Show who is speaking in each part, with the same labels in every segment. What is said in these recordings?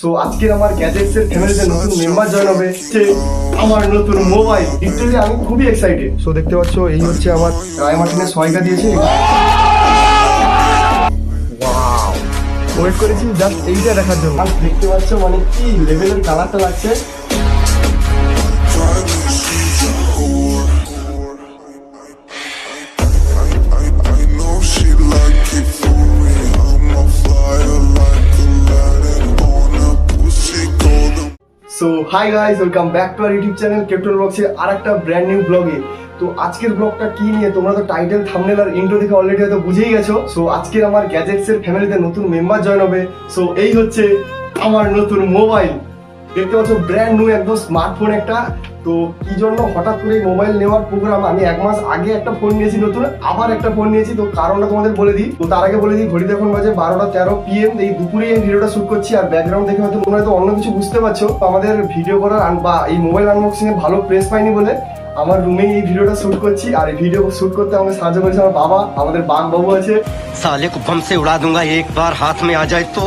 Speaker 1: So আজকের আমার gadgets এর ফ্যামিলিতে নতুন মেম্বার জয়েন হবে যে আমার নতুন মোবাইল। লিটারালি আমি খুবই এক্সাইটেড। সো দেখতে পাচ্ছ এই হচ্ছে আমার রায় মার্টিনের সয়কা দিয়েছে। ওয়াও, ওয়েট করেছি জাস্ট এইটা দেখার জন্য। আর দেখতে পাচ্ছ মানে কি লেভেলের কালারটা লাগছে। So hi guys, welcome back to our YouTube channel K2LVLOGS এর আরেকটা ব্র্যান্ড নিউ ব্লগে। তো আজকের ব্লগটা কি নিয়ে তোমরা তো টাইটেল থাম্বনেল আর ইন্ট্রো দেখে অলরেডি হয়তো বুঝেই গেছো। সো আজকের আমার গ্যাজেটস এর ফ্যামিলিতে নতুন মেম্বার জয়েন হবে। সো এই হচ্ছে আমার নতুন মোবাইল। দেখতে পাচ্ছ ব্র্যান্ড নিউ একদম স্মার্টফোন একটা। তো কি জন্য হঠাৎ করে মোবাইল নেওয়ার প্রোগ্রাম, আমি এক মাস আগে একটা ফোন নিয়েছি নতুন, আবার একটা ফোন নিয়েছি। তো কারণটা তোমাদের বলে দিই। তো তার আগে বলে দিই, ঘড়িতে এখন বাজে 12:13 PM। এই দুপুরেই এই ভিডিওটা শুট করছি। আর ব্যাকগ্রাউন্ড দেখে হয়তো তোমরা হয়তো অন্য কিছু বুঝতে পারছো। তো আমাদের ভিডিও করার বা এই মোবাইল আনবক্সিং এ ভালো প্রেস পাইনি বলে আমার রুমেই এই ভিডিওটা শুট করছি। আর এই ভিডিও শুট করতে আমাকে সাহায্য করেছে আমার বাবা, আমাদের বাঘ বাবু আছে।
Speaker 2: साले को बम से उड़ा दूंगा एक बार हाथ में आ जाए तो।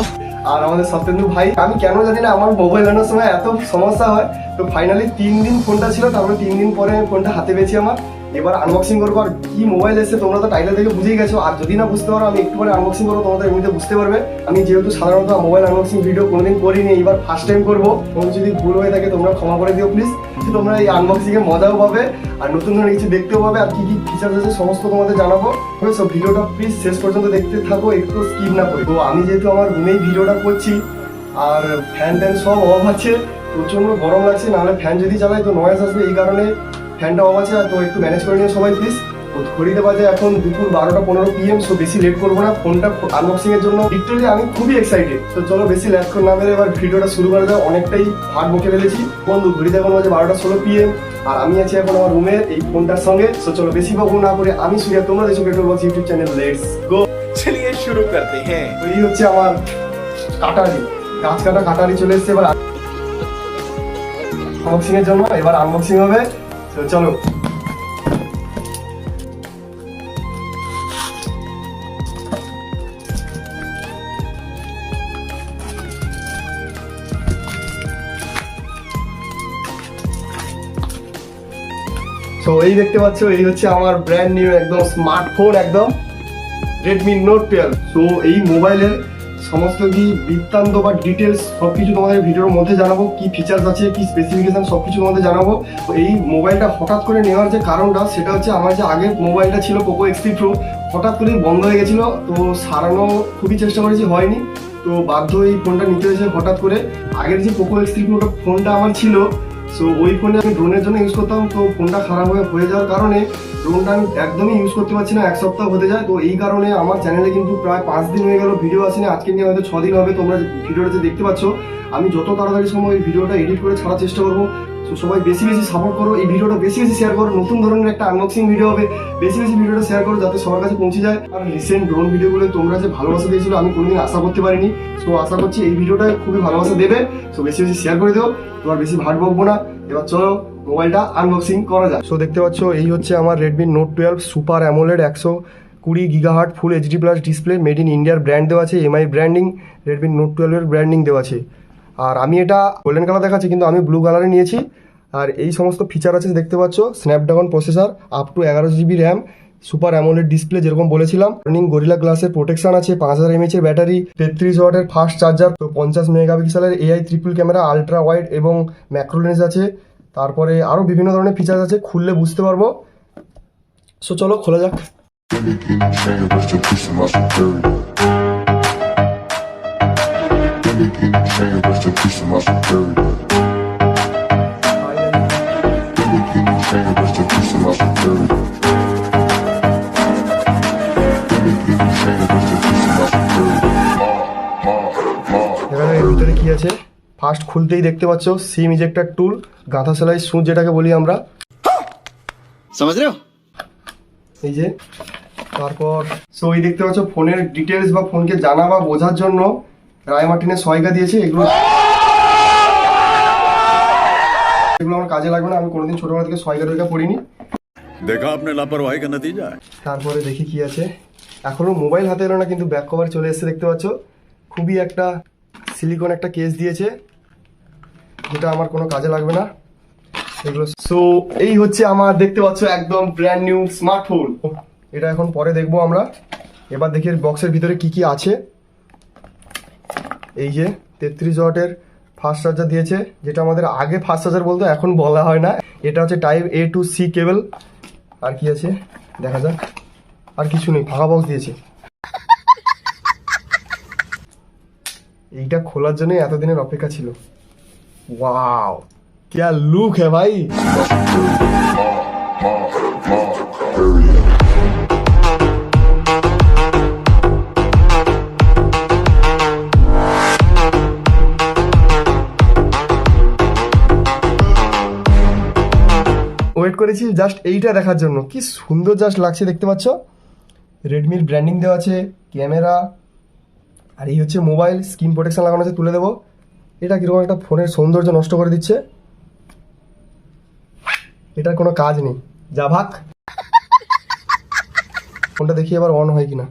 Speaker 1: আর আমাদের সত্যেন্দু ভাই। আমি কেন জানি না আমার মোবাইল আনার সময় এত সমস্যা হয়। তো ফাইনালি 3 দিন ফোনটা ছিল, তারপরে 3 দিন পরে ফোনটা হাতে পেয়েছি আমার। এবার আনবক্সিং করবো। আর কি মোবাইল এসে তোমরা তো টাইটেল দেখে বুঝেই গেছো। আর যদি না বুঝতে পারো, আমি একটু পরে আনবক্সিং করবো, তোমাদের এমনিতে বুঝতে পারবে। আমি যেহেতু সাধারণত মোবাইল আনবক্সিং ভিডিও কোনোদিন করিনি, এবার ফার্স্ট টাইম করবো। তোমার যদি ভুল হয়ে থাকে তোমরা ক্ষমা করে দিও প্লিজ। তোমরা এই আনবক্সিং এ মজাও পাবে আর নতুন ধরনের কিছু দেখতেও পাবে। আর কি কি ফিচার্স আছে সমস্ত তোমাদের জানাবো। সব ভিডিওটা প্লিজ শেষ পর্যন্ত দেখতে থাকো, একটু স্কিপ না করে। তো আমি যেহেতু আমার রুমেই ভিডিওটা করছি আর ফ্যান ট্যান সব অফ আছে, প্রচন্ড গরম লাগছে। নাহলে ফ্যান যদি চালাই তো নয়েজ আসবে, এই কারণে ফ্যানটা অফ আছে। তো একটু ম্যানেজ করে নিও সবাই প্লিজ। ঘড়িতে বাজে এখন দুপুর 12:15 PM। সো বেশি লেট করবো না ফোনটা আনবক্সিং এর জন্য। লিটারালি আমি খুবই এক্সাইটেড। তো চলো বেশি লেট করে না মেরে এবার ভিডিওটা শুরু করা যায়। অনেকটাই ভাগ মুখে ফেলেছি। বন্ধু ঘড়িতে এখন বাজে 12:16 PM। আর আমি আছি এখন আমার রুমে এই ফোনটার সঙ্গে। তো চলো বেশি বকবো না করে আমি শুয়ে, তোমরা দেখছো K2LVLOGS YouTube channel. Let's go,
Speaker 3: चलिए शुरू करते हैं।
Speaker 1: এই হচ্ছে আমার কাটারি, গাছ কাটা কাটারি চলে এসছে এবার আনবক্সিং এর জন্য। এবার আনবক্সিং হবে। তো চলো। তো এই দেখতে পাচ্ছ, এই হচ্ছে আমার ব্র্যান্ড নিউ একদম স্মার্টফোন, একদম Redmi Note 12। তো এই মোবাইলের সমস্ত কি বৃত্তান্ত বা ডিটেলস সবকিছু তোমাদের ভিডিওর মধ্যে জানাবো। কি ফিচার্স আছে, কি স্পেসিফিকেশন, সবকিছু তোমাদের জানাবো। তো এই মোবাইলটা হঠাৎ করে নেওয়ার যে কারণটা, সেটা হচ্ছে আমার যে আগের মোবাইলটা ছিল Poco X3 Pro, হঠাৎ করেই বন্ধ হয়ে গেছিলো। তো সারানো খুবই চেষ্টা করেছি, হয়নি। তো বাধ্য এই ফোনটা নিতে হয়েছে হঠাৎ করে। আগের যে Poco X3 Pro ফোনটা আমার ছিল, সো ওই ফোনে আমি ড্রোনের জন্য ইউজ করতাম। তো ফোনটা খারাপ হয়ে যাওয়ার কারণে ড্রোনটা আমি একদমই ইউজ করতে পারছি না, 1 সপ্তাহ হতে যায়। তো এই কারণে আমার চ্যানেলে কিন্তু প্রায় 5 দিন হয়ে গেল ভিডিও আসেনি। আজকে নিয়ে হয়তো 6 দিন হবে। তোমরা ভিডিওটা যে দেখতে পাচ্ছ, আমি যত তাড়াতাড়ি সময় এই ভিডিওটা এডিট করে ছাড়ার চেষ্টা করবো। তো সবাই বেশি বেশি সাপোর্ট করো, এই ভিডিওটা বেশি বেশি শেয়ার করো। নতুন ধরনের একটা আনবক্সিং ভিডিও হবে, বেশি বেশি ভিডিওটা শেয়ার করো যাতে সবার কাছে পৌঁছে যায়। আর রিসেন্ট ড্রোন ভিডিওগুলো তোমরা যে ভালোবাসা দিয়েছিল, আমি কোনোদিন আশা করতে পারিনি। সো আশা করছি এই ভিডিওটা খুবই ভালোবাসা দেবে। সো বেশি বেশি শেয়ার করে দিও। তোমার বেশি ভাট বকবো না, এবার চলো মোবাইলটা আনবক্সিং করা যায়। সো দেখতে পাচ্ছ এই হচ্ছে আমার Redmi Note 12 super AMOLED 120 GHz full HD+ display, made in ইন্ডিয়ার ব্র্যান্ড দেওয়া আছে, MI ব্র্যান্ডিং, Redmi Note 12 এর ব্র্যান্ডিং দেওয়া আছে। আর আমি এটা গোল্ডেন কালার দেখাচ্ছি, কিন্তু আমি ব্লু কালারে নিয়েছি। আর এই সমস্ত ফিচার আছে দেখতে পাচ্ছ, Snapdragon processor, up to 11 GB RAM, super AMOLED display যেরকম বলেছিলাম, রানিং গরিলা গ্লাসের প্রোটেকশন আছে, 5000 mAh এর ব্যাটারি, 33 ওয়াটের ফাস্ট চার্জার, তো 50 মেগাপিক্সেলের AI triple camera, ultra wide এবং ম্যাক্রো লেন্স আছে। তারপরে আরো বিভিন্ন ধরনের ফিচার্স আছে, খুললে বুঝতে পারবো। সো চলো খোলা যাক। এখানে এর ভিতরে কি আছে, ফার্স্ট খুলতেই দেখতে পাচ্ছ সিম ইজেক্টর টুল, গাঁথা সেলাই সুচ যেটাকে বলি আমরা,
Speaker 3: समझ रहे हो?
Speaker 1: এই যে। তারপর সো এই দেখতে পাচ্ছ ফোনের ডিটেলস বা ফোনকে জানা বা বোঝার জন্য রায় মার্টিনের সয়কা দিয়েছে। এগুলো আমার কাজে লাগবে না, আমি কোনোদিন ছোটবেলা থেকে সয়কা টয়কা পড়িনি।
Speaker 4: देखा आपने लापरवाही का नतीजा है।
Speaker 1: তারপরে দেখি কি আছে। এখনো মোবাইল হাতে এলো না, কিন্তু ব্যাক কভার চলে এসেছে দেখতে পাচ্ছ। খুবই একটা সিলিকন একটা কেস দিয়েছে, যেটা আমার কোনো কাজে লাগবে না এগুলো। সো এই হচ্ছে আমার, দেখতে পাচ্ছ একদম ব্র্যান্ড নিউ স্মার্টফোন। এটা এখন পরে দেখবো আমরা। এবার দেখি বক্সের ভিতরে কি কি আছে। এই যে 33 ওয়াটের ফাস্ট চার্জার দিয়েছে, যেটা আমাদের আগে ফাস্ট চার্জার বলতো, এখন বলা হয় না। এটা হচ্ছে টাইপ A to C কেবল। আর কি আছে দেখা যাক। আর কিছু নেই, ফাঁকা বক্স দিয়েছে। এইটা খোলার জন্য এতদিনের অপেক্ষা ছিল। ওয়াও क्या लुक है भाई। ওয়েট করেছি জাস্ট এইটা দেখার জন্য, কি সুন্দর জাস্ট লাগছে, দেখতে পাচ্ছ রেডমির ব্র্যান্ডিং দেওয়া আছে, ক্যামেরা, আর এই হচ্ছে মোবাইল, স্ক্রিন প্রোটেকশন লাগানো আছে, তুলে দেবো। এটা কিরকম একটা ফোনের সৌন্দর্য নষ্ট করে দিচ্ছে, এটার কোনো কাজ নেই, যা ভাগ। ফোনটা দেখি এবার অন হয় কিনা।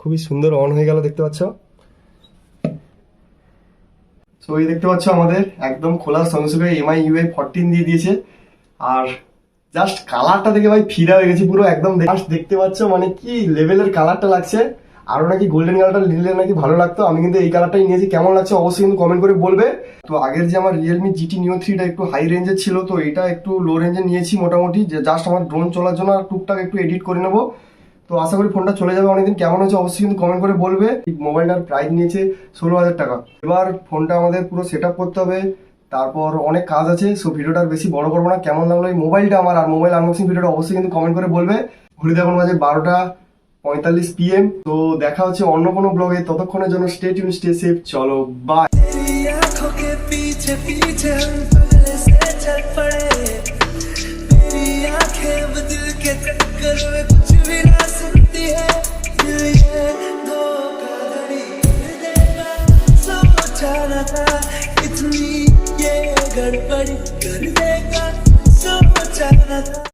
Speaker 1: খুবই সুন্দর অন হয়ে গেল, দেখতে পাচ্ছ। তো এই দেখতে পাচ্ছ আমাদের একদম খোলার সঙ্গে সঙ্গে MI UI 14 দিয়ে দিয়েছে। আর জাস্ট কালারটা দেখে ভাই ফিদা হয়ে গেছি পুরো একদম। দেখতে পাচ্ছ মানে কি লেভেলের কালারটা লাগছে। আরো নাকি গোল্ডেন কালারটা নিলে নাকি ভালো লাগতো, আমি কিন্তু এই কালারটাই নিয়েছি। কেমন লাগছে অবশ্যই কিন্তু কমেন্ট করে বলবে। তো আগের যে আমার রিয়েলমি GT Neo 3টা একটু হাই রেঞ্জের ছিল, তো এটা একটু লো রেঞ্জে নিয়েছি মোটামুটি, জাস্ট আমার ড্রোন চলার জন্য আর টুকটাক একটু এডিট করে নেবো। তো আশা করি ফোনটা চলে যাবে অনেকদিন। কেমন হয়েছে অবশ্যই কিন্তু কমেন্ট করে বলবে। মোবাইলটার প্রাইস নিয়েছে 16,000 টাকা। এবার ফোনটা আমাদের পুরো সেট আপ করতে হবে, তারপর অনেক কাজ আছে। সো ভিডিওটা আর বেশি বড় করবো না। কেমন লাগলো এই মোবাইলটা আমার আর মোবাইল আনবক্সিং ভিডিওটা অবশ্যই কিন্তু কমেন্ট করে বলবে। ঘড়িতে এখন বাজে 12:45 PM। তো দেখা হচ্ছে অন্য কোনো ব্লগে, ততক্ষণের জন্য স্টে টিউন, স্টে সেফ, চলো বাই।
Speaker 5: आंखों के पीछे पीछे हम पहले से चल पड़े, मेरी आंखें अब दिल के चक्कर में कुछ भी ना सुनती है। ये धोखाधड़ी कर देगा, सोचा न था इतनी ये गड़बड़ी कर देगा, सोचा न था।